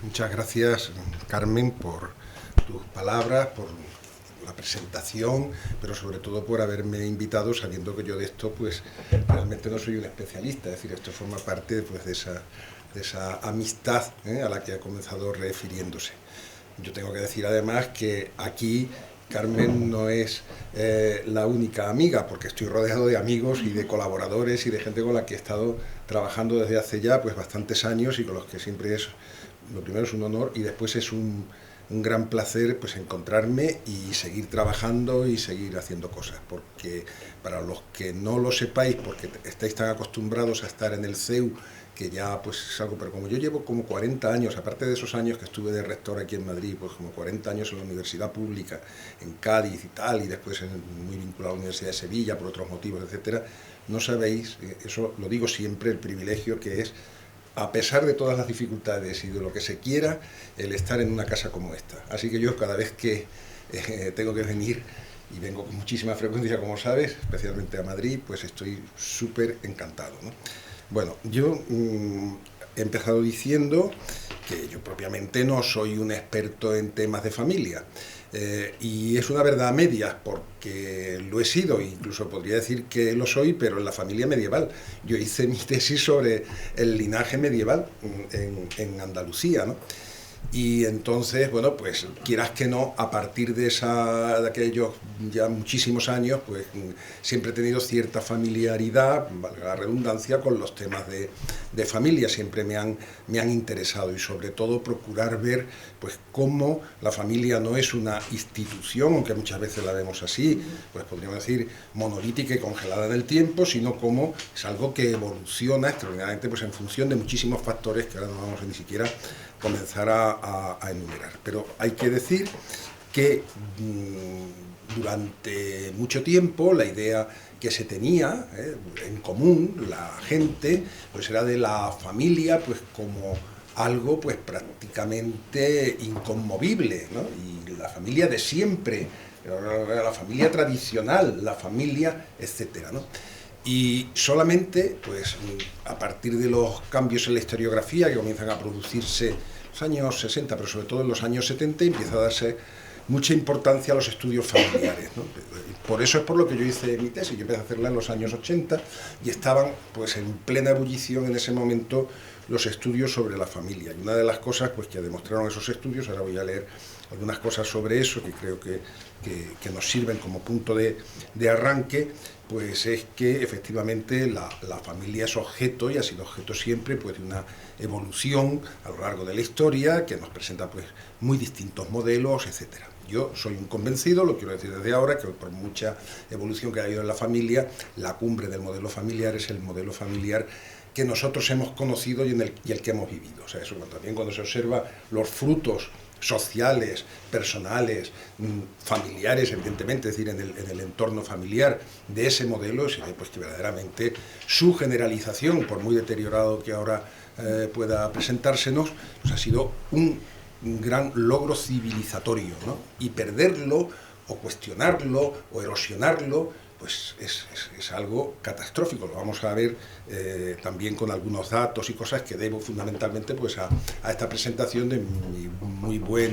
Muchas gracias, Carmen, por tus palabras, por la presentación, pero sobre todo por haberme invitado, sabiendo que yo de esto pues realmente no soy un especialista. Es decir, esto forma parte pues, de esa amistad a la que ha comenzado refiriéndose. Yo tengo que decir además que aquí Carmen no es la única amiga, porque estoy rodeado de amigos y de colaboradores y de gente con la que he estado trabajando desde hace ya pues bastantes años y con los que siempre es, lo primero es un honor y después es un gran placer pues encontrarme y seguir trabajando y seguir haciendo cosas, porque para los que no lo sepáis, porque estáis tan acostumbrados a estar en el CEU, que ya pues es algo, pero como yo llevo como 40 años, aparte de esos años que estuve de rector aquí en Madrid, pues como 40 años en la universidad pública, en Cádiz y tal, y después muy vinculado a la Universidad de Sevilla por otros motivos, etcétera, no sabéis, eso lo digo siempre, el privilegio que es, a pesar de todas las dificultades y de lo que se quiera, el estar en una casa como esta. Así que yo cada vez que tengo que venir, y vengo con muchísima frecuencia, como sabes, especialmente a Madrid, pues estoy súper encantado, ¿no? Bueno, yo he empezado diciendo que yo propiamente no soy un experto en temas de familia. Y es una verdad a medias, porque lo he sido, incluso podría decir que lo soy, pero en la familia medieval. Yo hice mi tesis sobre el linaje medieval en Andalucía, ¿no? Y entonces, bueno, pues quieras que no, a partir de aquellos ya muchísimos años, pues siempre he tenido cierta familiaridad, valga la redundancia, con los temas de familia, siempre me han interesado y sobre todo procurar ver pues cómo la familia no es una institución, aunque muchas veces la vemos así, pues podríamos decir monolítica y congelada en el tiempo, sino como es algo que evoluciona extraordinariamente pues en función de muchísimos factores que ahora no vamos a ni siquiera comenzar a enumerar. Pero hay que decir que durante mucho tiempo la idea que se tenía en común la gente pues era de la familia pues como algo pues prácticamente inconmovible, ¿no? Y la familia de siempre, la familia tradicional, la familia, etcétera, ¿no? Y solamente, pues, a partir de los cambios en la historiografía que comienzan a producirse en los años 60, pero sobre todo en los años 70, empieza a darse mucha importancia a los estudios familiares, ¿no? Por eso es por lo que yo hice mi tesis. Yo empecé a hacerla en los años 80 y estaban pues, en plena ebullición en ese momento los estudios sobre la familia. Y una de las cosas pues, que demostraron esos estudios, ahora voy a leer algunas cosas sobre eso que creo que nos sirven como punto de arranque, pues es que efectivamente la familia es objeto y ha sido objeto siempre pues, de una evolución a lo largo de la historia que nos presenta pues, muy distintos modelos, etcétera. Yo soy un convencido, lo quiero decir desde ahora, que por mucha evolución que ha habido en la familia, la cumbre del modelo familiar es el modelo familiar que nosotros hemos conocido y el que hemos vivido. O sea, eso también cuando se observa los frutos sociales, personales, familiares, evidentemente, es decir, en el entorno familiar de ese modelo, se ve pues, que verdaderamente su generalización, por muy deteriorado que ahora pueda presentársenos, pues, ha sido un gran logro civilizatorio, ¿no? Y perderlo, o cuestionarlo, o erosionarlo, pues es algo catastrófico. Lo vamos a ver también con algunos datos y cosas que debo fundamentalmente pues, a esta presentación de mi muy buen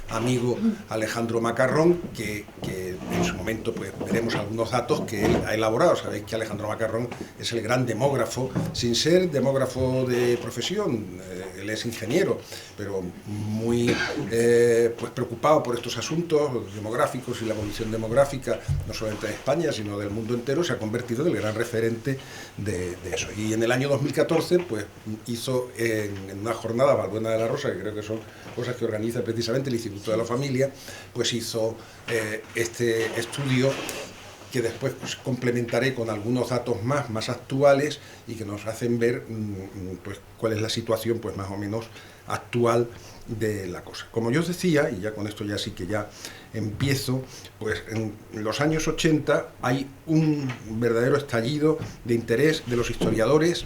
amigo Alejandro Macarrón, que en su momento pues, veremos algunos datos que él ha elaborado. Sabéis que Alejandro Macarrón es el gran demógrafo, sin ser demógrafo de profesión, él es ingeniero, pero muy pues, preocupado por estos asuntos demográficos y la evolución demográfica, no solamente de España, sino del mundo entero, se ha convertido en el gran referente de eso. Y en el año 2014 pues, hizo en una jornada, Valbuena de la Rosa, que creo que son cosas que organiza precisamente el Instituto de la Familia, pues hizo este estudio que después pues, complementaré con algunos datos más actuales y que nos hacen ver pues, cuál es la situación pues, más o menos actual de la cosa. Como yo os decía, y ya con esto ya sí que ya empiezo, pues en los años 80 hay un verdadero estallido de interés de los historiadores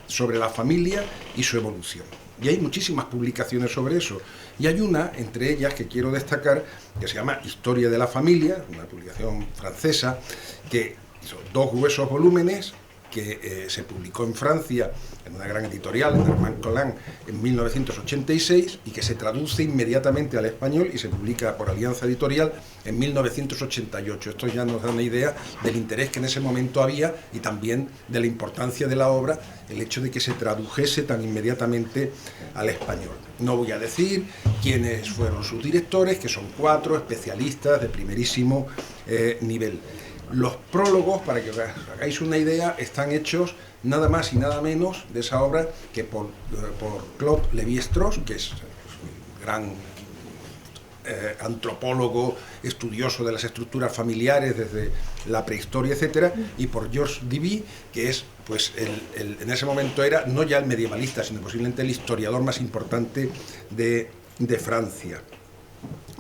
sobre la familia y su evolución. Y hay muchísimas publicaciones sobre eso. Y hay una, entre ellas, que quiero destacar, que se llama Historia de la Familia, una publicación francesa, que son 2 gruesos volúmenes que se publicó en Francia en una gran editorial, en Armand Collin, en 1986, y que se traduce inmediatamente al español y se publica por Alianza Editorial en 1988. Esto ya nos da una idea del interés que en ese momento había y también de la importancia de la obra, el hecho de que se tradujese tan inmediatamente al español. No voy a decir quiénes fueron sus directores, que son 4 especialistas de primerísimo nivel. Los prólogos, para que os hagáis una idea, están hechos nada más y nada menos de esa obra que por Claude Lévi-Strauss, que es un gran antropólogo, estudioso de las estructuras familiares desde la prehistoria, etcétera, y por Georges Duby, que es, pues, en ese momento era no ya el medievalista, sino posiblemente el historiador más importante de Francia.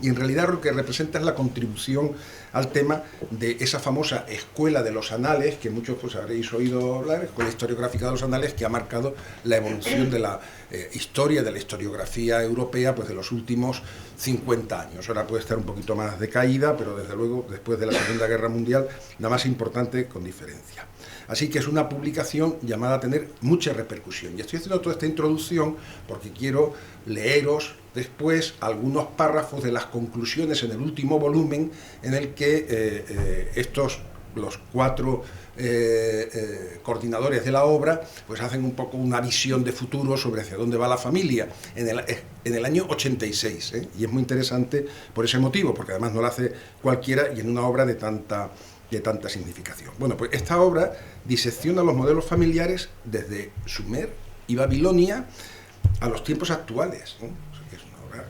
Y en realidad lo que representa es la contribución al tema de esa famosa escuela de los anales, que muchos pues habréis oído hablar, escuela historiográfica de los anales, que ha marcado la evolución de la historia, de la historiografía europea, pues de los últimos 50 años. Ahora puede estar un poquito más decaída, pero desde luego, después de la Segunda Guerra Mundial, la más importante con diferencia. Así que es una publicación llamada a tener mucha repercusión. Y estoy haciendo toda esta introducción porque quiero leeros después algunos párrafos de las conclusiones en el último volumen, en el que los 4 coordinadores de la obra pues hacen un poco una visión de futuro sobre hacia dónde va la familia en el año 86, y es muy interesante por ese motivo, porque además no lo hace cualquiera y en una obra de tanta significación. Bueno, pues esta obra disecciona los modelos familiares desde Sumer y Babilonia a los tiempos actuales, ¿no? Es una obra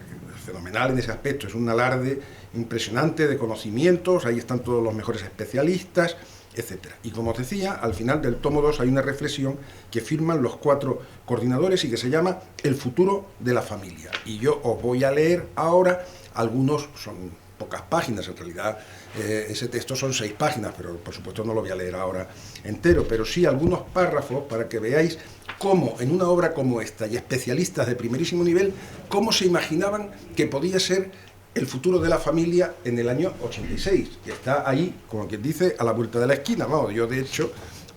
fenomenal en ese aspecto, es un alarde impresionante de conocimientos, ahí están todos los mejores especialistas, etc. Y como os decía, al final del tomo 2 hay una reflexión que firman los 4 coordinadores y que se llama El futuro de la familia. Y yo os voy a leer ahora, algunos son pocas páginas, en realidad ese texto son 6 páginas, pero por supuesto no lo voy a leer ahora entero, pero sí algunos párrafos para que veáis cómo en una obra como esta, y especialistas de primerísimo nivel, cómo se imaginaban que podía ser el futuro de la familia en el año 86, que está ahí, como quien dice, a la vuelta de la esquina. Vamos, yo de hecho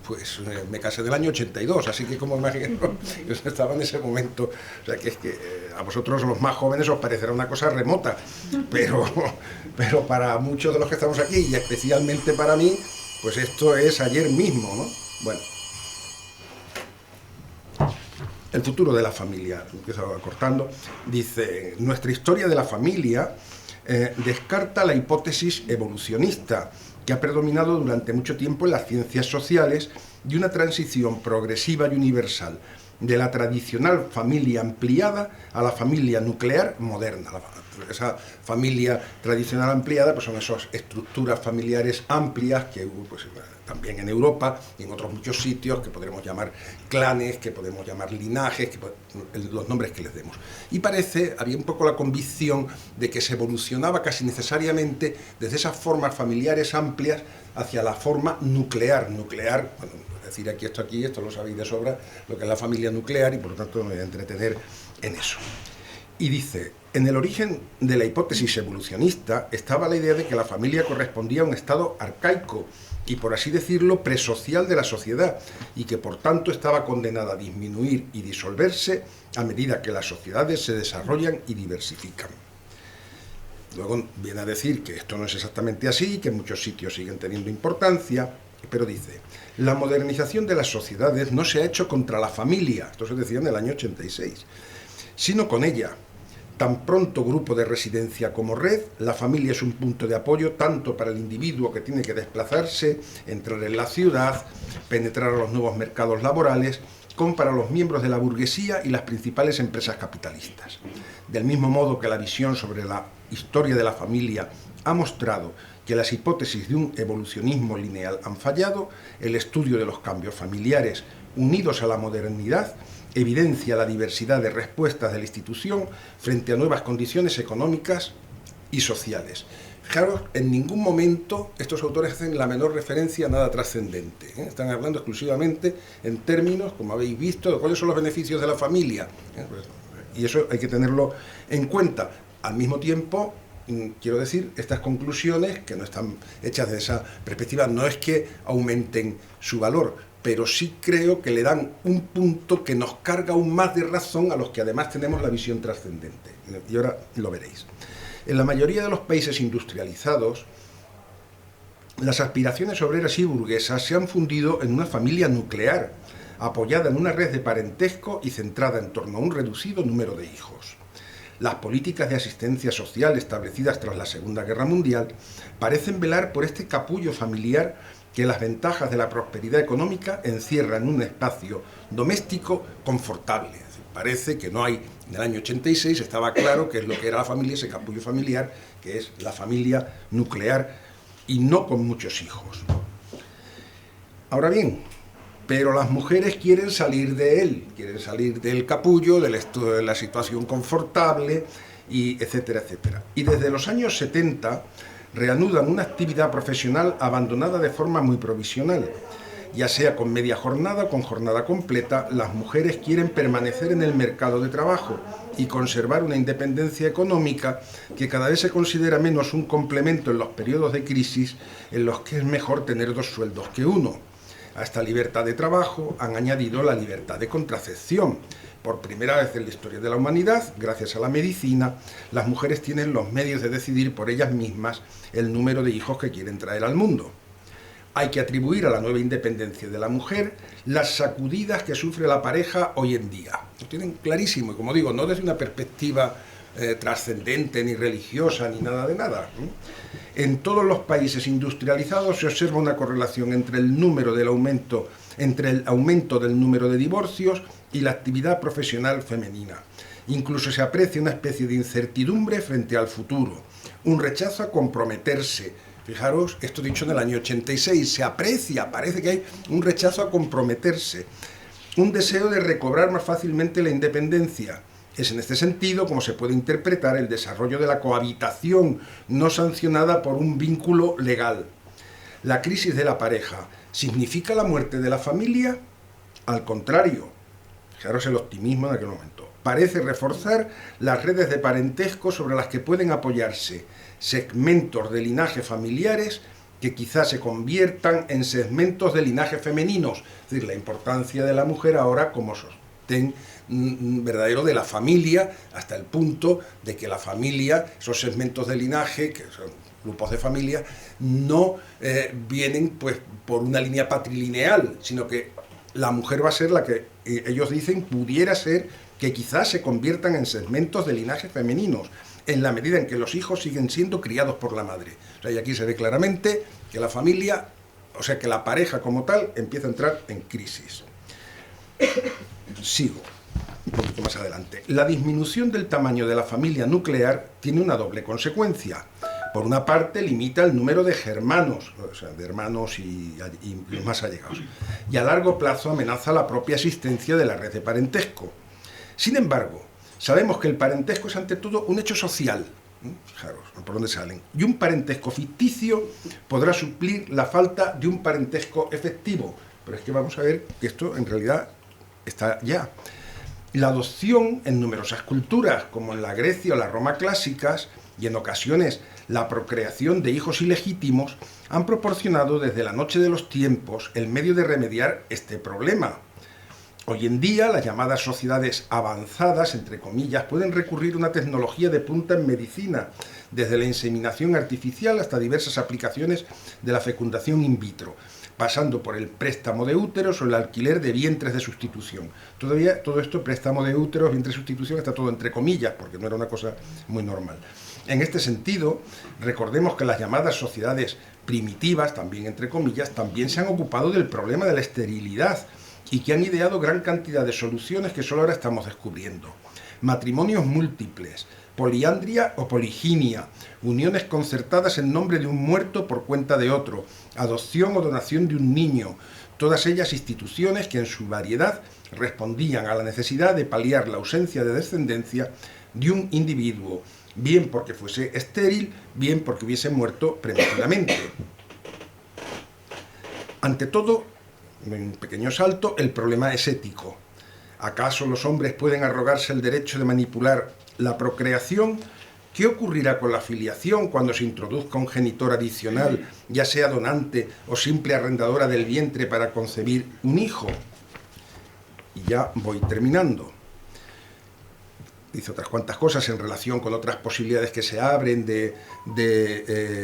pues me casé del año 82, así que como imagino, yo estaba en ese momento, o sea que es que a vosotros los más jóvenes os parecerá una cosa remota, pero para muchos de los que estamos aquí, y especialmente para mí, pues esto es ayer mismo, ¿no? Bueno, el futuro de la familia, empiezo acortando, dice: nuestra historia de la familia descarta la hipótesis evolucionista que ha predominado durante mucho tiempo en las ciencias sociales, de una transición progresiva y universal de la tradicional familia ampliada a la familia nuclear moderna. Esa familia tradicional ampliada pues son esas estructuras familiares amplias que hubo pues, también en Europa y en otros muchos sitios, que podremos llamar clanes, que podemos llamar linajes, los nombres que les demos. Y había un poco la convicción de que se evolucionaba casi necesariamente desde esas formas familiares amplias hacia la forma nuclear. Bueno, decir esto lo sabéis de sobra, lo que es la familia nuclear, y por lo tanto me voy a entretener en eso. Y dice: en el origen de la hipótesis evolucionista estaba la idea de que la familia correspondía a un estado arcaico y, por así decirlo, presocial de la sociedad, y que por tanto estaba condenada a disminuir y disolverse a medida que las sociedades se desarrollan y diversifican. Luego viene a decir que esto no es exactamente así, que en muchos sitios siguen teniendo importancia, pero dice: la modernización de las sociedades no se ha hecho contra la familia, esto se decía en el año 86, sino con ella. Tan pronto grupo de residencia como red, la familia es un punto de apoyo tanto para el individuo que tiene que desplazarse, entrar en la ciudad, penetrar a los nuevos mercados laborales, como para los miembros de la burguesía y las principales empresas capitalistas. Del mismo modo que la visión sobre la historia de la familia ha mostrado que las hipótesis de un evolucionismo lineal han fallado, el estudio de los cambios familiares unidos a la modernidad evidencia la diversidad de respuestas de la institución frente a nuevas condiciones económicas y sociales. Fijaros, en ningún momento estos autores hacen la menor referencia a nada trascendente, ¿eh? Están hablando exclusivamente en términos, como habéis visto, de cuáles son los beneficios de la familia, y eso hay que tenerlo en cuenta. Al mismo tiempo, quiero decir, estas conclusiones, que no están hechas desde esa perspectiva, no es que aumenten su valor, pero sí creo que le dan un punto que nos carga aún más de razón a los que además tenemos la visión trascendente. Y ahora lo veréis. En la mayoría de los países industrializados, las aspiraciones obreras y burguesas se han fundido en una familia nuclear, apoyada en una red de parentesco y centrada en torno a un reducido número de hijos. Las políticas de asistencia social establecidas tras la Segunda Guerra Mundial parecen velar por este capullo familiar que las ventajas de la prosperidad económica encierran en un espacio doméstico confortable. Es decir, parece que no hay, en el año 86 estaba claro qué es lo que era la familia, ese capullo familiar, que es la familia nuclear y no con muchos hijos. Ahora bien, pero las mujeres quieren salir de él, quieren salir del capullo, de la situación confortable, y etcétera, etcétera. Y desde los años 70 reanudan una actividad profesional abandonada de forma muy provisional. Ya sea con media jornada o con jornada completa, las mujeres quieren permanecer en el mercado de trabajo y conservar una independencia económica que cada vez se considera menos un complemento en los periodos de crisis en los que es mejor tener dos sueldos que uno. A esta libertad de trabajo han añadido la libertad de contracepción. Por primera vez en la historia de la humanidad, gracias a la medicina, las mujeres tienen los medios de decidir por ellas mismas el número de hijos que quieren traer al mundo. Hay que atribuir a la nueva independencia de la mujer las sacudidas que sufre la pareja hoy en día. Lo tienen clarísimo, y como digo, no desde una perspectiva trascendente, ni religiosa, ni nada de nada. En todos los países industrializados se observa una correlación entre el aumento del número de divorcios y la actividad profesional femenina. Incluso se aprecia una especie de incertidumbre frente al futuro, un rechazo a comprometerse. Fijaros, esto dicho en el año 86, se aprecia, parece que hay un rechazo a comprometerse, un deseo de recobrar más fácilmente la independencia. Es en este sentido como se puede interpretar el desarrollo de la cohabitación no sancionada por un vínculo legal. La crisis de la pareja, ¿significa la muerte de la familia? Al contrario, fijaros el optimismo en aquel momento, parece reforzar las redes de parentesco sobre las que pueden apoyarse segmentos de linaje familiares que quizás se conviertan en segmentos de linaje femeninos, es decir, la importancia de la mujer ahora como sostén verdadero de la familia, hasta el punto de que la familia, esos segmentos de linaje, que son grupos de familia, no vienen pues por una línea patrilineal, sino que la mujer va a ser la que ellos dicen pudiera ser que quizás se conviertan en segmentos de linaje femeninos, en la medida en que los hijos siguen siendo criados por la madre. O sea, y aquí se ve claramente que la familia, o sea, que la pareja como tal empieza a entrar en crisis. Sigo un poquito más adelante. La disminución del tamaño de la familia nuclear tiene una doble consecuencia. Por una parte, limita el número de germanos, o sea, de hermanos y los más allegados, y a largo plazo amenaza la propia existencia de la red de parentesco. Sin embargo, sabemos que el parentesco es ante todo un hecho social, fijaros por dónde salen, y un parentesco ficticio podrá suplir la falta de un parentesco efectivo, pero es que vamos a ver que esto en realidad está ya. La adopción en numerosas culturas, como en la Grecia o la Roma clásicas, y en ocasiones la procreación de hijos ilegítimos, han proporcionado desde la noche de los tiempos el medio de remediar este problema. Hoy en día, las llamadas sociedades avanzadas, entre comillas, pueden recurrir a una tecnología de punta en medicina, desde la inseminación artificial hasta diversas aplicaciones de la fecundación in vitro, pasando por el préstamo de úteros o el alquiler de vientres de sustitución. Todavía todo esto, préstamo de úteros, vientre de sustitución, está todo entre comillas, porque no era una cosa muy normal. En este sentido, recordemos que las llamadas sociedades primitivas, también entre comillas, también se han ocupado del problema de la esterilidad y que han ideado gran cantidad de soluciones que solo ahora estamos descubriendo. Matrimonios múltiples, poliandria o poliginia, uniones concertadas en nombre de un muerto por cuenta de otro, adopción o donación de un niño, todas ellas instituciones que en su variedad respondían a la necesidad de paliar la ausencia de descendencia de un individuo, bien porque fuese estéril, bien porque hubiese muerto prematuramente. Ante todo, en un pequeño salto, el problema es ético. ¿Acaso los hombres pueden arrogarse el derecho de manipular la procreación ¿Qué ocurrirá con la filiación cuando se introduzca un genitor adicional, ya sea donante o simple arrendadora del vientre para concebir un hijo? Y ya voy terminando. Dice otras cuantas cosas en relación con otras posibilidades que se abren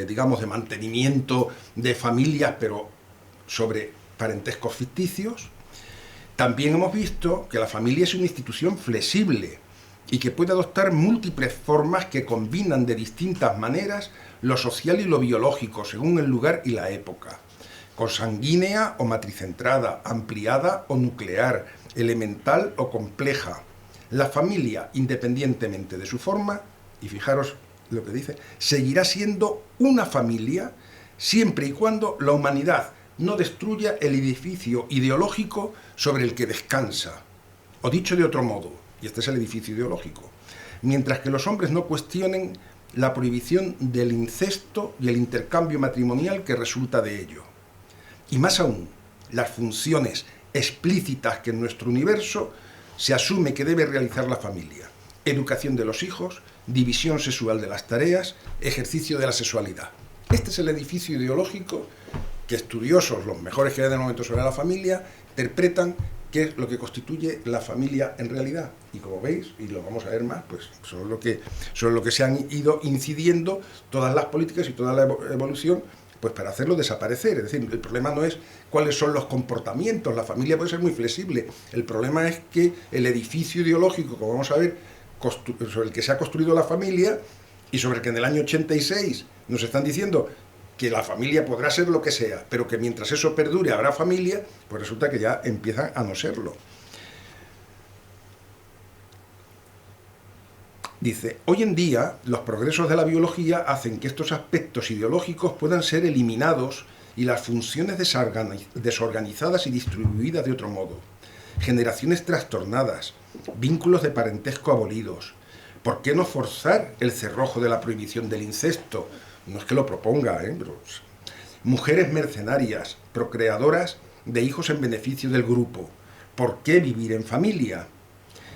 digamos, de mantenimiento de familias, pero sobre parentescos ficticios. También hemos visto que la familia es una institución flexible y que puede adoptar múltiples formas que combinan de distintas maneras lo social y lo biológico, según el lugar y la época. Consanguínea o matricentrada, ampliada o nuclear, elemental o compleja. La familia, independientemente de su forma, y fijaros lo que dice, seguirá siendo una familia siempre y cuando la humanidad no destruya el edificio ideológico sobre el que descansa. O dicho de otro modo, y este es el edificio ideológico, mientras que los hombres no cuestionen la prohibición del incesto y el intercambio matrimonial que resulta de ello. Y más aún, las funciones explícitas que en nuestro universo se asume que debe realizar la familia: educación de los hijos, división sexual de las tareas, ejercicio de la sexualidad. Este es el edificio ideológico que estudiosos, los mejores que hay de momento sobre la familia, interpretan que es lo que constituye la familia en realidad. Y como veis, y lo vamos a ver más, pues sobre lo que se han ido incidiendo todas las políticas y toda la evolución, pues para hacerlo desaparecer. Es decir, el problema no es cuáles son los comportamientos, la familia puede ser muy flexible, el problema es que el edificio ideológico, como vamos a ver, sobre el que se ha construido la familia y sobre el que en el año 86 nos están diciendo que la familia podrá ser lo que sea, pero que mientras eso perdure habrá familia, pues resulta que ya empiezan a no serlo. Dice, hoy en día los progresos de la biología hacen que estos aspectos ideológicos puedan ser eliminados y las funciones desorganizadas y distribuidas de otro modo. Generaciones trastornadas, vínculos de parentesco abolidos. ¿Por qué no forzar el cerrojo de la prohibición del incesto? No es que lo proponga, pero mujeres mercenarias, procreadoras de hijos en beneficio del grupo. ¿Por qué vivir en familia?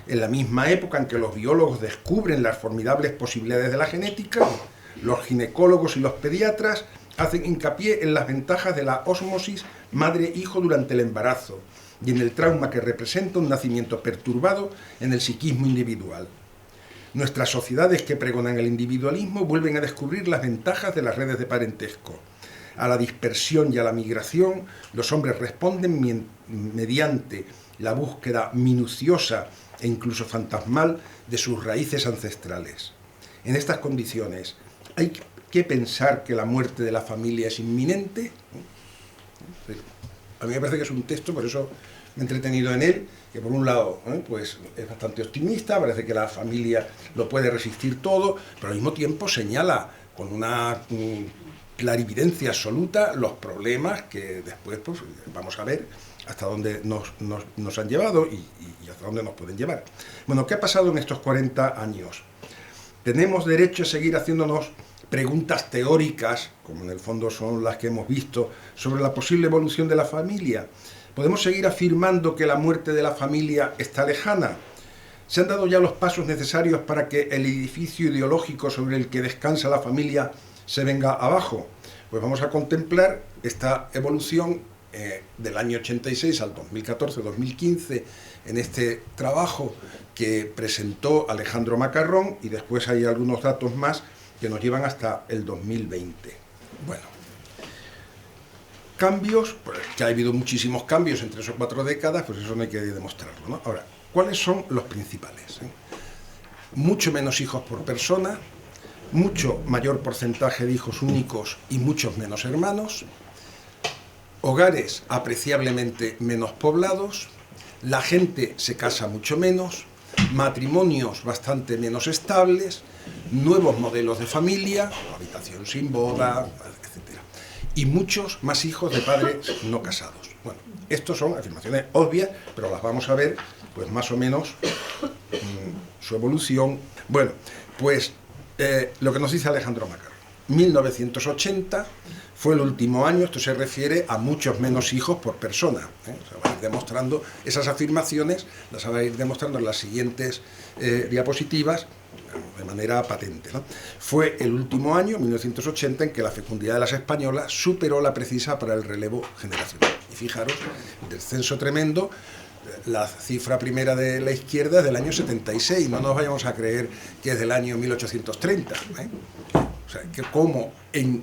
En la misma época en que los biólogos descubren las formidables posibilidades de la genética, los ginecólogos y los pediatras hacen hincapié en las ventajas de la ósmosis madre-hijo durante el embarazo y en el trauma que representa un nacimiento perturbado en el psiquismo individual. Nuestras sociedades que pregonan el individualismo vuelven a descubrir las ventajas de las redes de parentesco. A la dispersión y a la migración, los hombres responden mediante la búsqueda minuciosa e incluso fantasmal de sus raíces ancestrales. En estas condiciones, ¿hay que pensar que la muerte de la familia es inminente? A mí me parece que es un texto, por eso me he entretenido en él, que por un lado pues es bastante optimista, parece que la familia lo puede resistir todo, pero al mismo tiempo señala con una clarividencia absoluta los problemas que después pues, vamos a ver hasta dónde nos han llevado y hasta dónde nos pueden llevar. Bueno, ¿qué ha pasado en estos 40 años? ¿Tenemos derecho a seguir haciéndonos preguntas teóricas, como en el fondo son las que hemos visto, sobre la posible evolución de la familia? ¿Podemos seguir afirmando que la muerte de la familia está lejana? ¿Se han dado ya los pasos necesarios para que el edificio ideológico sobre el que descansa la familia se venga abajo? Pues vamos a contemplar esta evolución del año 86 al 2014-2015 en este trabajo que presentó Alejandro Macarrón, y después hay algunos datos más que nos llevan hasta el 2020. Bueno, cambios, pues que ha habido muchísimos cambios en 3 o 4 décadas, pues eso no hay que demostrarlo, ¿no? Ahora, ¿cuáles son los principales? Mucho menos hijos por persona, mucho mayor porcentaje de hijos únicos y muchos menos hermanos, hogares apreciablemente menos poblados, la gente se casa mucho menos, matrimonios bastante menos estables, nuevos modelos de familia, habitación sin boda, etc. Y muchos más hijos de padres no casados. Bueno, estos son afirmaciones obvias, pero las vamos a ver, pues más o menos, su evolución. Bueno, pues lo que nos dice Alejandro Macarrón. 1980 fue el último año, esto se refiere a muchos menos hijos por persona. Se va a ir demostrando esas afirmaciones, las va a ir demostrando en las siguientes diapositivas, de manera patente, ¿no? Fue el último año, 1980, en que la fecundidad de las españolas superó la precisa para el relevo generacional. Y fijaros, descenso tremendo. La cifra primera de la izquierda es del año 76, no nos vayamos a creer que es del año 1830. O sea, que como en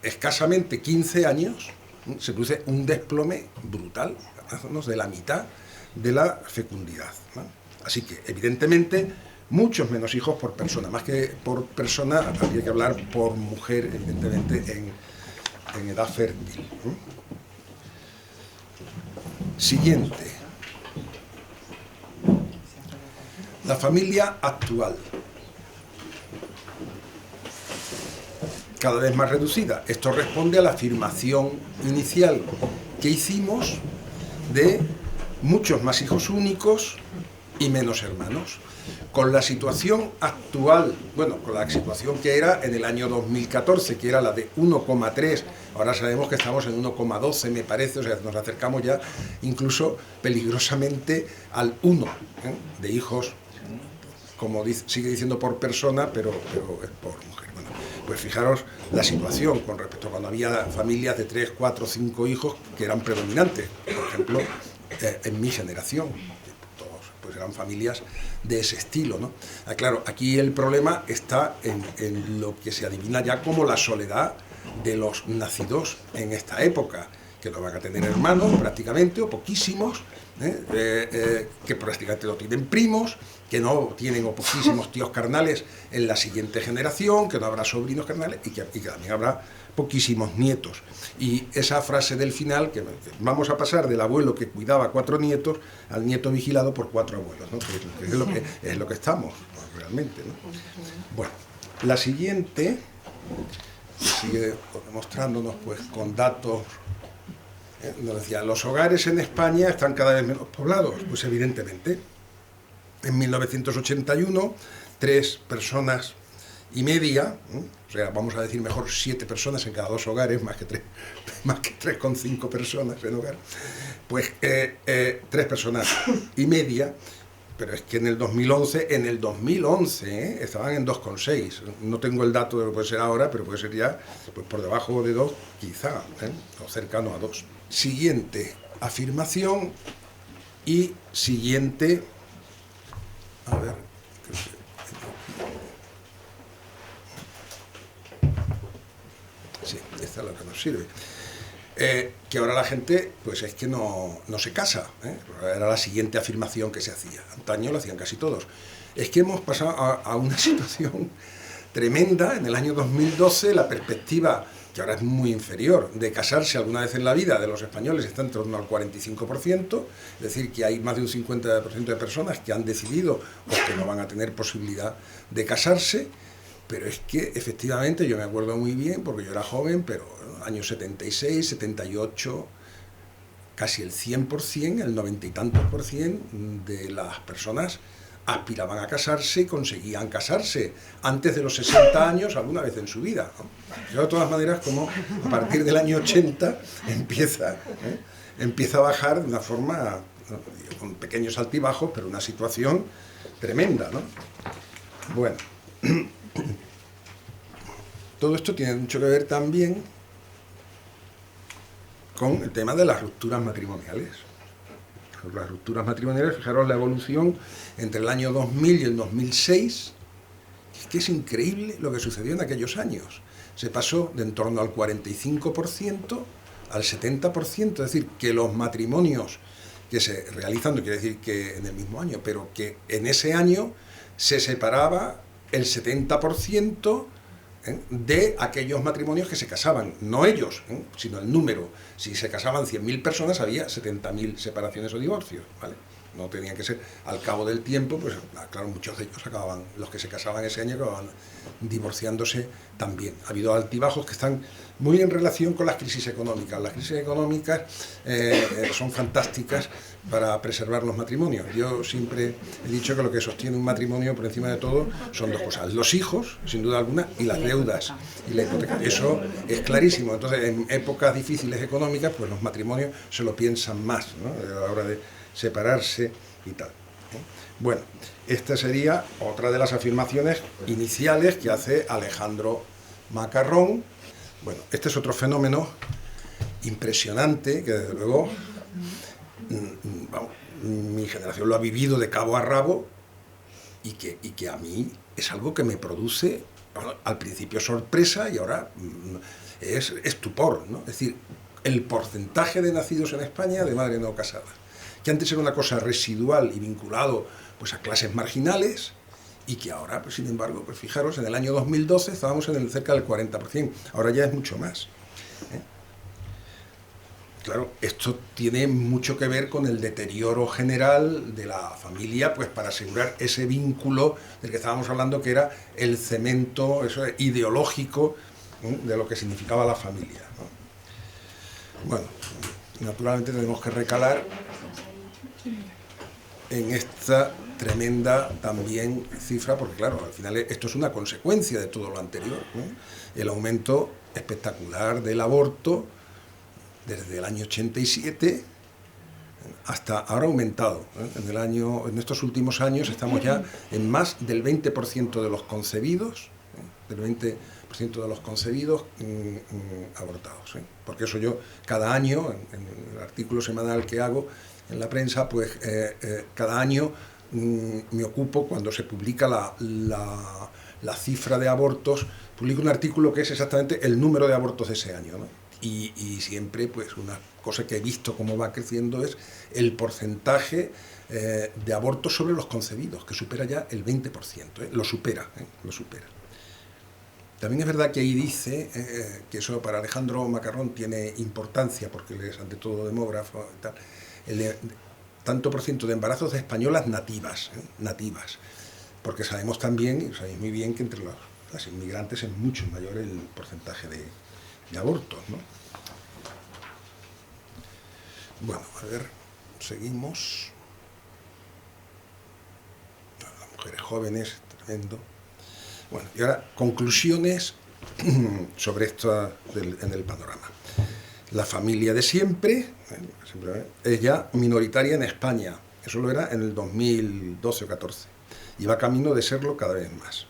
escasamente 15 años se produce un desplome brutal, hablamos de la mitad de la fecundidad, ¿no? Así que, evidentemente, muchos menos hijos por persona, más que por persona, habría que hablar por mujer, evidentemente, en edad fértil, ¿no? Siguiente. La familia actual. Cada vez más reducida. Esto responde a la afirmación inicial que hicimos de muchos más hijos únicos y menos hermanos. Con la situación actual, bueno, con la situación que era en el año 2014, que era la de 1,3, ahora sabemos que estamos en 1,12, me parece, o sea, nos acercamos ya incluso peligrosamente al 1, de hijos, como sigue diciendo por persona, pero es por mujer. Bueno, pues fijaros la situación con respecto a cuando había familias de 3, 4, 5 hijos que eran predominantes, por ejemplo, en mi generación. Pues eran familias de ese estilo, ¿no? Claro, aquí el problema está en lo que se adivina ya como la soledad de los nacidos en esta época, que no van a tener hermanos prácticamente, o poquísimos, que prácticamente no tienen primos, que no tienen o poquísimos tíos carnales en la siguiente generación, que no habrá sobrinos carnales y que también habrá poquísimos nietos. Y esa frase del final, que vamos a pasar del abuelo que cuidaba 4 nietos al nieto vigilado por 4 abuelos, ¿no? Que es lo que estamos, realmente, ¿no? Bueno, la siguiente sigue mostrándonos pues con datos. Nos decía, los hogares en España están cada vez menos poblados. Pues evidentemente, en 1981, 3 personas y media, o sea, vamos a decir mejor 7 personas en cada 2 hogares, más que 3,5 personas en hogar, pues 3 personas y media, pero es que en el 2011 estaban en 2,6, no tengo el dato de lo que puede ser ahora, pero puede ser ya pues por debajo de 2 quizá, o cercano a 2. Siguiente afirmación y siguiente, a ver, sí, esta es la que nos sirve. Que ahora la gente, pues es que no se casa, era la siguiente afirmación que se hacía. Antaño lo hacían casi todos. Es que hemos pasado a una situación tremenda. En el año 2012 la perspectiva, que ahora es muy inferior, de casarse alguna vez en la vida de los españoles está en torno al 45%, es decir, que hay más de un 50% de personas que han decidido o que no van a tener posibilidad de casarse. Pero es que, efectivamente, yo me acuerdo muy bien, porque yo era joven, pero en los años 76, 78, casi el 100%, el 90 y tantos por cien de las personas aspiraban a casarse y conseguían casarse antes de los 60 años alguna vez en su vida, ¿no? Yo, de todas maneras, como a partir del año 80 empieza a bajar de una forma, con pequeños altibajos, pero una situación tremenda, ¿no? Bueno. Todo esto tiene mucho que ver también con el tema de las rupturas matrimoniales. Las rupturas matrimoniales, fijaros la evolución entre el año 2000 y el 2006, es que es increíble lo que sucedió en aquellos años. Se pasó de en torno al 45% al 70%, es decir, que los matrimonios que se realizan, no quiere decir que en el mismo año, pero que en ese año se separaba el 70% de aquellos matrimonios que se casaban, no ellos, sino el número. Si se casaban 100.000 personas, había 70.000 separaciones o divorcios, ¿vale? No tenían que ser, al cabo del tiempo, pues claro, muchos de ellos acababan, los que se casaban ese año acababan divorciándose también. Ha habido altibajos que están muy en relación con las crisis económicas. Las crisis económicas son fantásticas para preservar los matrimonios. Yo siempre he dicho que lo que sostiene un matrimonio por encima de todo son 2 cosas: los hijos, sin duda alguna, y las deudas y la hipoteca. Eso es clarísimo. Entonces, en épocas difíciles económicas, pues los matrimonios se lo piensan más, ¿no? A la hora de separarse y tal. Bueno, esta sería otra de las afirmaciones iniciales que hace Alejandro Macarrón. Bueno, este es otro fenómeno impresionante que desde luego vamos, mi generación lo ha vivido de cabo a rabo y que a mí es algo que me produce, bueno, al principio sorpresa y ahora es estupor, ¿no? Es decir, el porcentaje de nacidos en España de madre no casada, que antes era una cosa residual y vinculado pues, a clases marginales, y que ahora, pues, sin embargo, pues fijaros, en el año 2012 estábamos cerca del 40%, ahora ya es mucho más. Claro, esto tiene mucho que ver con el deterioro general de la familia, pues para asegurar ese vínculo del que estábamos hablando, que era el cemento eso, ideológico de lo que significaba la familia, ¿no? Bueno, naturalmente tenemos que recalar en esta tremenda también cifra, porque claro, al final esto es una consecuencia de todo lo anterior, ¿no? El aumento espectacular del aborto desde el año 87 hasta ahora aumentado, ¿eh? En estos últimos años estamos ya en más del 20% de los concebidos, del 20% de los concebidos abortados, ¿eh? Porque eso yo cada año, en el artículo semanal que hago en la prensa, pues cada año me ocupo, cuando se publica la cifra de abortos, publico un artículo que es exactamente el número de abortos de ese año, ¿no? Y siempre, pues, una cosa que he visto cómo va creciendo es el porcentaje de abortos sobre los concebidos, que supera ya el 20%, lo supera. También es verdad que ahí dice que eso para Alejandro Macarrón tiene importancia, porque él es ante todo demógrafo y tal, tanto por ciento de embarazos de españolas nativas, porque sabemos también, y sabéis muy bien, que entre las inmigrantes es mucho mayor el porcentaje de abortos, ¿no? Bueno, a ver, seguimos. Las mujeres jóvenes, tremendo. Bueno, y ahora conclusiones sobre esto en el panorama. La familia de siempre es ya minoritaria en España. Eso lo era en el 2012 o 14. Y va camino de serlo cada vez más.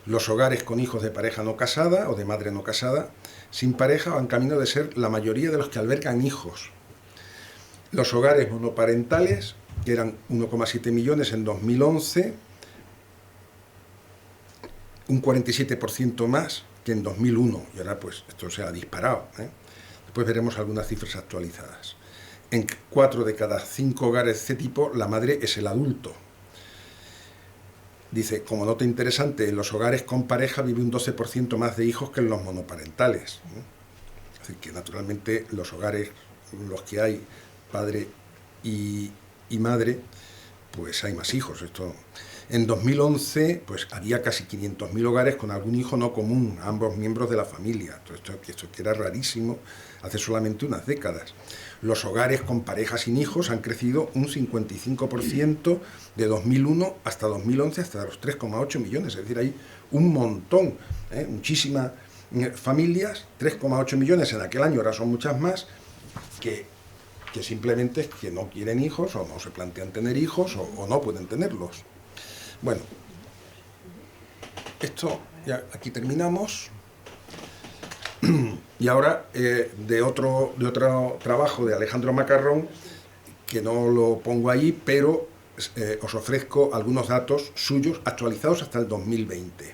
Los hogares con hijos de pareja no casada o de madre no casada sin pareja van camino de ser la mayoría de los que albergan hijos. Los hogares monoparentales, que eran 1,7 millones en 2011, un 47% más que en 2001, y ahora pues esto se ha disparado, ¿eh? Después veremos algunas cifras actualizadas. En 4 de cada 5 hogares de este tipo, la madre es el adulto. Dice, como nota interesante, en los hogares con pareja vive un 12% más de hijos que en los monoparentales. Es decir, que naturalmente los hogares, los que hay padre y madre, pues hay más hijos. En 2011, pues había casi 500.000 hogares con algún hijo no común, ambos miembros de la familia. Esto que era rarísimo hace solamente unas décadas. Los hogares con parejas sin hijos han crecido un 55% de 2001 hasta 2011, hasta los 3,8 millones. Es decir, hay un montón, muchísimas familias, 3,8 millones en aquel año, ahora son muchas más, que simplemente que no quieren hijos o no se plantean tener hijos o no pueden tenerlos. Bueno, esto ya aquí terminamos. Y ahora de otro trabajo de Alejandro Macarrón, que no lo pongo ahí, pero os ofrezco algunos datos suyos actualizados hasta el 2020.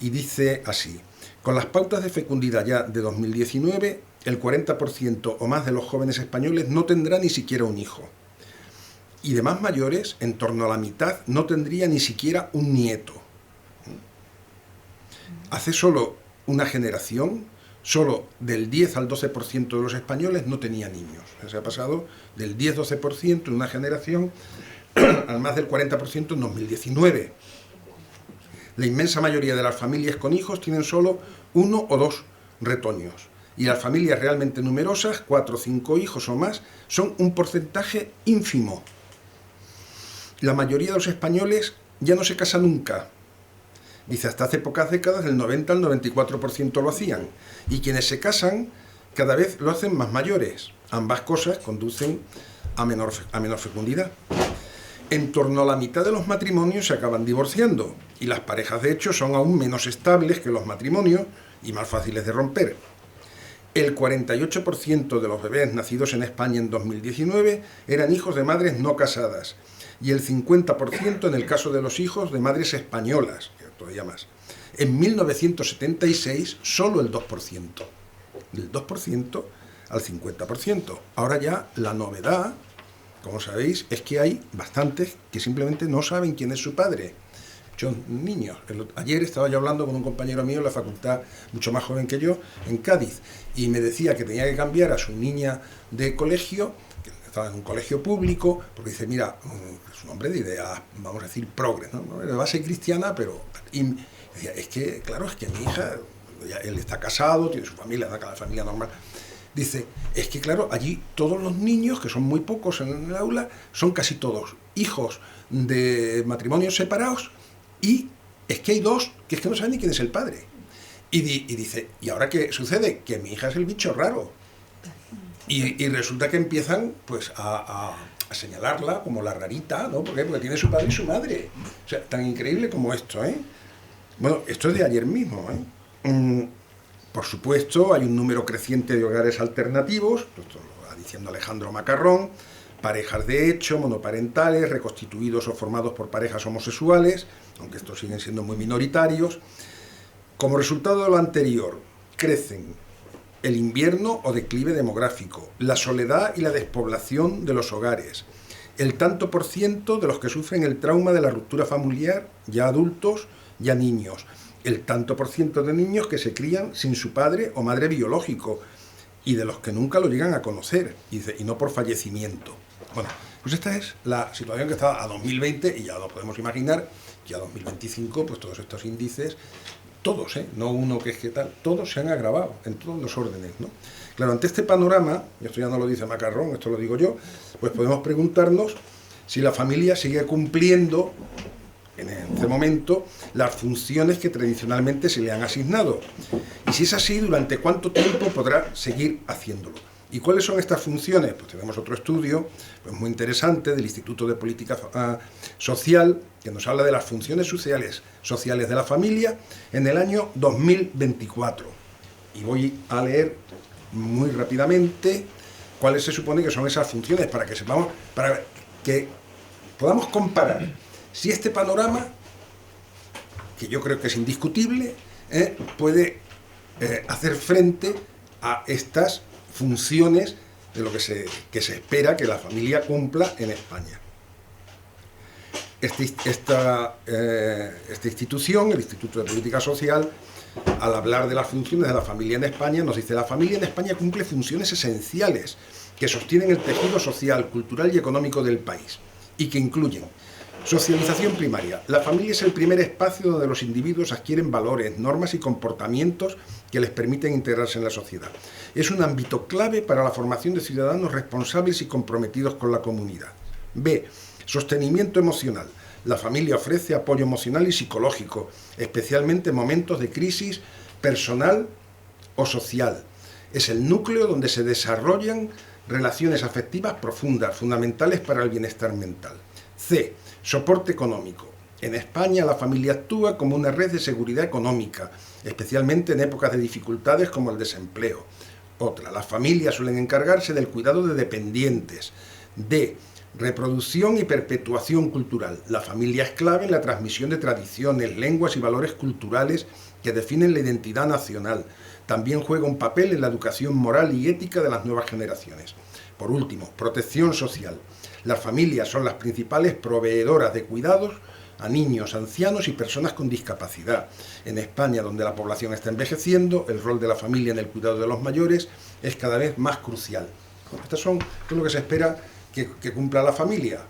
Y dice así: con las pautas de fecundidad ya de 2019, el 40% o más de los jóvenes españoles no tendrá ni siquiera un hijo. Y de más mayores, en torno a la mitad no tendría ni siquiera un nieto. Hace solo una generación, solo del 10 al 12% de los españoles no tenía niños. O sea, se ha pasado del 10-12% en una generación al más del 40% en 2019. La inmensa mayoría de las familias con hijos tienen solo 1 o 2 retoños. Y las familias realmente numerosas, 4 o 5 hijos o más, son un porcentaje ínfimo. La mayoría de los españoles ya no se casa nunca. Dice, hasta hace pocas décadas del 90 al 94% lo hacían. Y quienes se casan cada vez lo hacen más mayores. Ambas cosas conducen a menor fecundidad. En torno a la mitad de los matrimonios se acaban divorciando y las parejas de hecho son aún menos estables que los matrimonios y más fáciles de romper. El 48% de los bebés nacidos en España en 2019 eran hijos de madres no casadas y el 50% en el caso de los hijos de madres españolas, que todavía más. En 1976 solo el 2%, del 2% al 50%. Ahora ya la novedad, como sabéis, es que hay bastantes que simplemente no saben quién es su padre. Muchos niños. Ayer estaba yo hablando con un compañero mío en la facultad, mucho más joven que yo, en Cádiz, y me decía que tenía que cambiar a su niña de colegio, que estaba en un colegio público, porque dice, mira, es un hombre de ideas, vamos a decir, progres, ¿no? De base cristiana, pero... Y decía, es que, claro, es que mi hija, él está casado, tiene su familia, cada familia normal. Dice, es que claro, allí todos los niños, que son muy pocos en el aula, son casi todos hijos de matrimonios separados, y es que hay dos que es que no saben ni quién es el padre. Y dice, ¿y ahora qué sucede? Que mi hija es el bicho raro. Y resulta que empiezan pues a señalarla como la rarita, ¿no? ¿Por qué? Porque tiene su padre y su madre. O sea, tan increíble como esto, ¿eh? Bueno, esto es de ayer mismo, ¿eh? Por supuesto, hay un número creciente de hogares alternativos, esto lo va diciendo Alejandro Macarrón, parejas de hecho, monoparentales, reconstituidos o formados por parejas homosexuales, aunque estos siguen siendo muy minoritarios. Como resultado de lo anterior, crecen el invierno o declive demográfico, la soledad y la despoblación de los hogares, el tanto por ciento de los que sufren el trauma de la ruptura familiar, ya adultos, ya niños, el tanto por ciento de niños que se crían sin su padre o madre biológico y de los que nunca lo llegan a conocer, y no por fallecimiento. Bueno, pues esta es la situación que está a 2020 y ya lo podemos imaginar que a 2025 pues todos estos índices, todos, no uno que es que tal, todos se han agravado en todos los órdenes, ¿no? Claro, ante este panorama, y esto ya no lo dice Macarrón, esto lo digo yo, pues podemos preguntarnos si la familia sigue cumpliendo en este momento las funciones que tradicionalmente se le han asignado. Y si es así, ¿durante cuánto tiempo podrá seguir haciéndolo? ¿Y cuáles son estas funciones? Pues tenemos otro estudio pues muy interesante del Instituto de Política Social que nos habla de las funciones sociales de la familia en el año 2024. Y voy a leer muy rápidamente cuáles se supone que son esas funciones para que sepamos, para que podamos comparar si este panorama, que yo creo que es indiscutible, puede hacer frente a estas funciones de lo que se espera que la familia cumpla en España. Esta institución, el Instituto de Política Social, al hablar de las funciones de la familia en España, nos dice: la familia en España cumple funciones esenciales que sostienen el tejido social, cultural y económico del país, y que incluyen socialización primaria. La familia es el primer espacio donde los individuos adquieren valores, normas y comportamientos que les permiten integrarse en la sociedad. Es un ámbito clave para la formación de ciudadanos responsables y comprometidos con la comunidad. B. Sostenimiento emocional. La familia ofrece apoyo emocional y psicológico, especialmente en momentos de crisis personal o social. Es el núcleo donde se desarrollan relaciones afectivas profundas, fundamentales para el bienestar mental. C. Soporte económico. En España la familia actúa como una red de seguridad económica, especialmente en épocas de dificultades como el desempleo. Otra, las familias suelen encargarse del cuidado de dependientes. D. Reproducción y perpetuación cultural. La familia es clave en la transmisión de tradiciones, lenguas y valores culturales que definen la identidad nacional. También juega un papel en la educación moral y ética de las nuevas generaciones. Por último, protección social. Las familias son las principales proveedoras de cuidados a niños, ancianos y personas con discapacidad. En España, donde la población está envejeciendo, el rol de la familia en el cuidado de los mayores es cada vez más crucial. Estas son lo que se espera que cumpla la familia.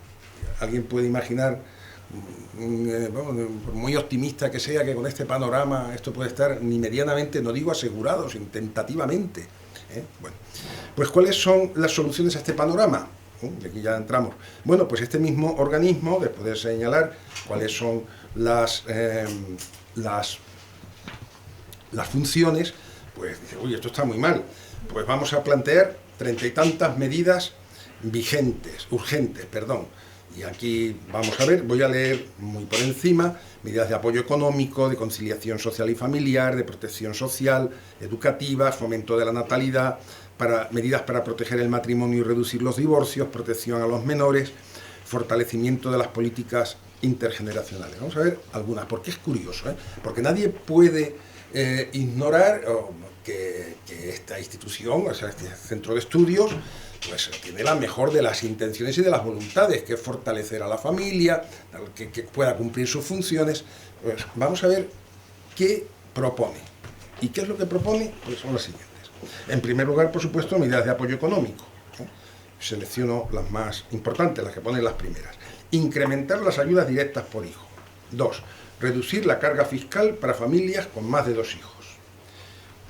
Alguien puede imaginar, por muy optimista que sea, que con este panorama esto puede estar ni medianamente, no digo asegurado, sino tentativamente. Bueno, pues ¿cuáles son las soluciones a este panorama? Y aquí ya entramos. Bueno, pues este mismo organismo, después de señalar cuáles son las funciones, pues dice: uy, esto está muy mal. Pues vamos a plantear 30 y tantas medidas urgentes, Y aquí vamos a ver, voy a leer muy por encima medidas de apoyo económico, de conciliación social y familiar, de protección social, educativa, fomento de la natalidad, medidas para proteger el matrimonio y reducir los divorcios, protección a los menores, fortalecimiento de las políticas intergeneracionales. Vamos a ver algunas, porque es curioso, porque nadie puede ignorar que esta institución, o sea, este centro de estudios, pues tiene la mejor de las intenciones y de las voluntades, que es fortalecer a la familia, que pueda cumplir sus funciones. Pues vamos a ver qué propone. ¿Y qué es lo que propone? Pues son las siguientes. En primer lugar, por supuesto, medidas de apoyo económico. Selecciono las más importantes, las que ponen las primeras. Incrementar las ayudas directas por hijo. 2. Reducir la carga fiscal para familias con más de 2 hijos.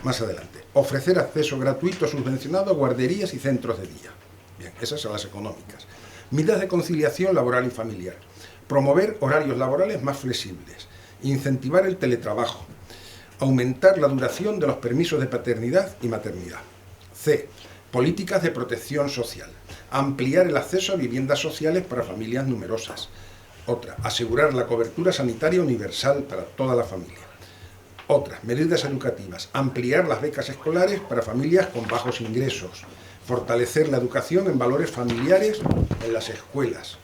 Más adelante, ofrecer acceso gratuito subvencionado a guarderías y centros de día. Bien, esas son las económicas. Medidas de conciliación laboral y familiar. Promover horarios laborales más flexibles. Incentivar el teletrabajo. Aumentar la duración de los permisos de paternidad y maternidad. C. Políticas de protección social. Ampliar el acceso a viviendas sociales para familias numerosas. Otra, asegurar la cobertura sanitaria universal para toda la familia. Otras, medidas educativas. Ampliar las becas escolares para familias con bajos ingresos. Fortalecer la educación en valores familiares en las escuelas.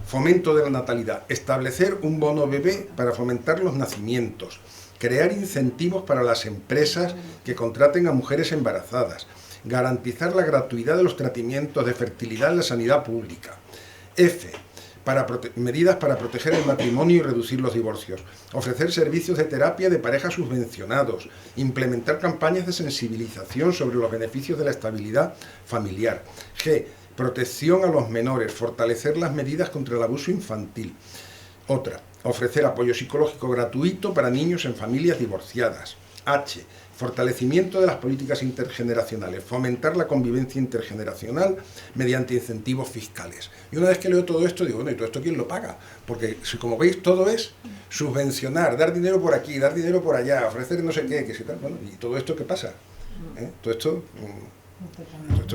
Fomento de la natalidad. Establecer un bono bebé para fomentar los nacimientos. Crear incentivos para las empresas que contraten a mujeres embarazadas. Garantizar la gratuidad de los tratamientos de fertilidad en la sanidad pública. F. Medidas para proteger el matrimonio y reducir los divorcios. Ofrecer servicios de terapia de parejas subvencionados. Implementar campañas de sensibilización sobre los beneficios de la estabilidad familiar. G. Protección a los menores. Fortalecer las medidas contra el abuso infantil. Otra. Ofrecer apoyo psicológico gratuito para niños en familias divorciadas. H. Fortalecimiento de las políticas intergeneracionales, fomentar la convivencia intergeneracional mediante incentivos fiscales. Y una vez que leo todo esto, digo, bueno, ¿y todo esto quién lo paga? Porque, si como veis, todo es subvencionar, dar dinero por aquí, dar dinero por allá, ofrecer no sé qué, que si tal. Bueno, ¿y todo esto qué pasa? Todo esto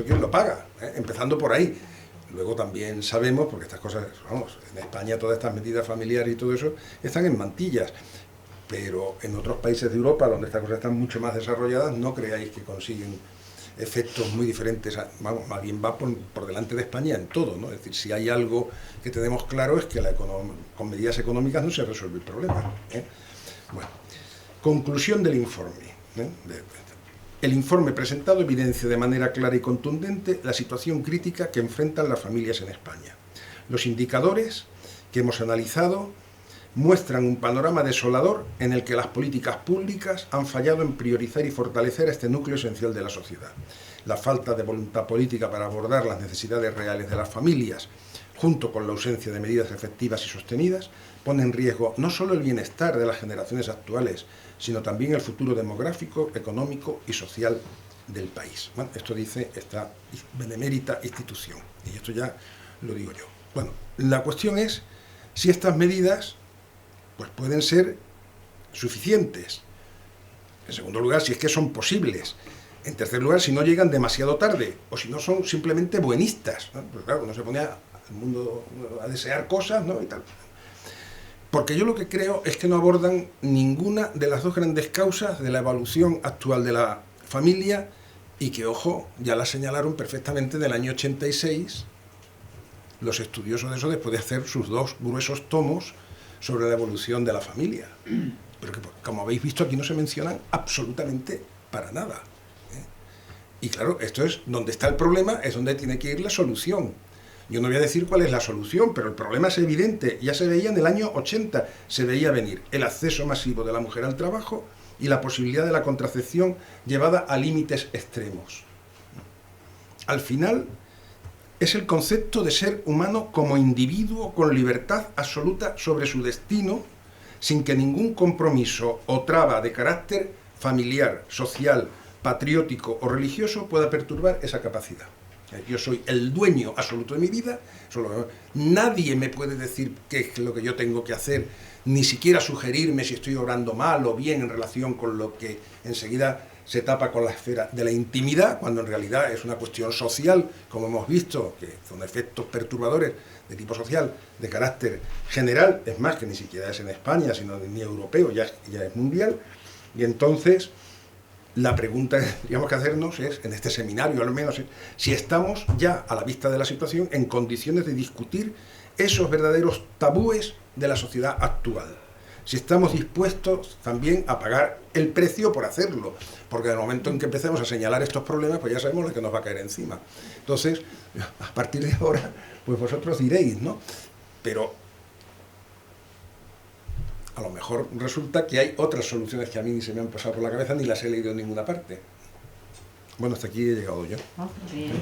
¿quién lo paga? Empezando por ahí. Luego también sabemos, porque estas cosas, vamos, en España todas estas medidas familiares y todo eso están en mantillas. Pero en otros países de Europa, donde estas cosas están mucho más desarrolladas, no creáis que consiguen efectos muy diferentes. Vamos, más bien va por delante de España en todo, ¿no? Es decir, si hay algo que tenemos claro es que con medidas económicas no se resuelve el problema. Bueno, conclusión del informe. El informe presentado evidencia de manera clara y contundente la situación crítica que enfrentan las familias en España. Los indicadores que hemos analizado muestran un panorama desolador en el que las políticas públicas han fallado en priorizar y fortalecer este núcleo esencial de la sociedad. La falta de voluntad política para abordar las necesidades reales de las familias, junto con la ausencia de medidas efectivas y sostenidas, pone en riesgo no solo el bienestar de las generaciones actuales, sino también el futuro demográfico, económico y social del país. Bueno, esto dice esta benemérita institución, y esto ya lo digo yo. Bueno, la cuestión es si estas medidas pues pueden ser suficientes. En segundo lugar, si es que son posibles. En tercer lugar, si no llegan demasiado tarde, o si no son simplemente buenistas, ¿no? Pues claro, uno se pone al mundo a desear cosas, ¿no? Y tal. Porque yo lo que creo es que no abordan ninguna de las dos grandes causas de la evolución actual de la familia, y que, ojo, ya la señalaron perfectamente en el año 86 los estudiosos de eso, después de hacer sus 2 gruesos tomos sobre la evolución de la familia. Pero que, como habéis visto, aquí no se mencionan absolutamente para nada. Y claro, esto es donde está el problema, es donde tiene que ir la solución. Yo no voy a decir cuál es la solución, pero el problema es evidente. Ya se veía en el año 80, se veía venir el acceso masivo de la mujer al trabajo y la posibilidad de la contracepción llevada a límites extremos. Al final, es el concepto de ser humano como individuo con libertad absoluta sobre su destino, sin que ningún compromiso o traba de carácter familiar, social, patriótico o religioso pueda perturbar esa capacidad. Yo soy el dueño absoluto de mi vida, nadie me puede decir qué es lo que yo tengo que hacer, ni siquiera sugerirme si estoy obrando mal o bien en relación con lo que enseguida se tapa con la esfera de la intimidad, cuando en realidad es una cuestión social, como hemos visto, que son efectos perturbadores de tipo social, de carácter general, es más, que ni siquiera es en España, sino ni europeo, ya es mundial. Y entonces, la pregunta que tendríamos que hacernos es, en este seminario al menos, si estamos ya, a la vista de la situación, en condiciones de discutir esos verdaderos tabúes de la sociedad actual. Si estamos dispuestos también a pagar el precio por hacerlo, porque en el momento en que empecemos a señalar estos problemas, pues ya sabemos lo que nos va a caer encima. Entonces, a partir de ahora, pues vosotros diréis, ¿no? Pero a lo mejor resulta que hay otras soluciones que a mí ni se me han pasado por la cabeza ni las he leído en ninguna parte. Bueno, hasta aquí he llegado yo. Bien.